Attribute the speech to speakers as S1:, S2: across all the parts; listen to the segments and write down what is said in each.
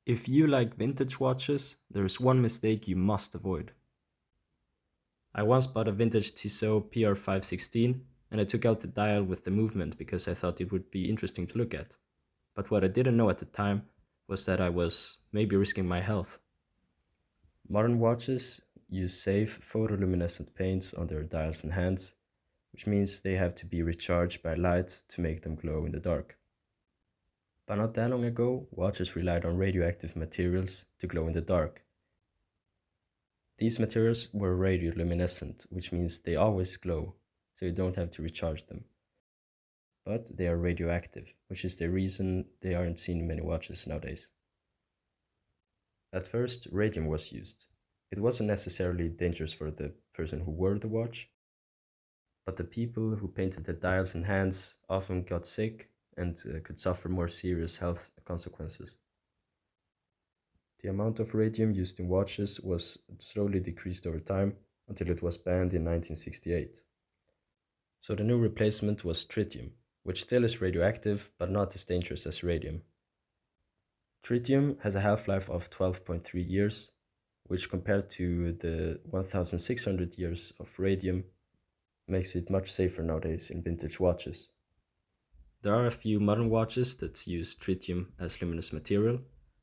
S1: If you like vintage watches, there's one mistake you must avoid. I once bought a vintage Tissot PR516 and I took out the dial with the movement because I thought it would be interesting to look at. But what I didn't know at the time was that I was maybe risking my health. Modern watches use safe photoluminescent paints on their dials and hands, which means they have to be recharged by light to make them glow in the dark. But not that long ago, watches relied on radioactive materials to glow in the dark. These materials were radioluminescent, which means they always glow, so you don't have to recharge them. But they are radioactive, which is the reason they aren't seen in many watches nowadays. At first, radium was used. It wasn't necessarily dangerous for the person who wore the watch, but the people who painted the dials and hands often got sick and could suffer more serious health consequences. The amount of radium used in watches was slowly decreased over time until it was banned in 1968. So the new replacement was tritium, which still is radioactive but not as dangerous as radium. Tritium has a half-life of 12.3 years, which compared to the 1600 years of radium makes it much safer nowadays in vintage watches. There are a few modern watches that use tritium as luminous material,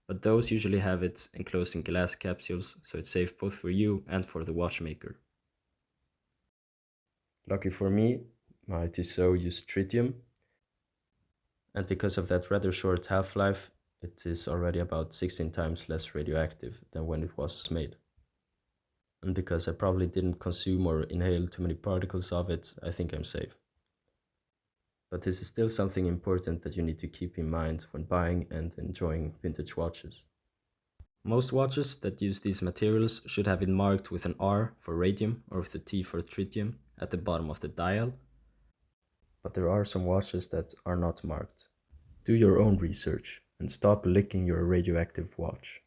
S1: but those usually have it enclosed in glass capsules, so it's safe both for you and for the watchmaker. Lucky for me, my Tissot used tritium, and because of that rather short half-life, it is already about 16 times less radioactive than when it was made. And because I probably didn't consume or inhale too many particles of it, I think I'm safe. But this is still something important that you need to keep in mind when buying and enjoying vintage watches. Most watches that use these materials should have it marked with an R for radium or with a T for tritium at the bottom of the dial, but there are some watches that are not marked. Do your own research and stop licking your radioactive watch.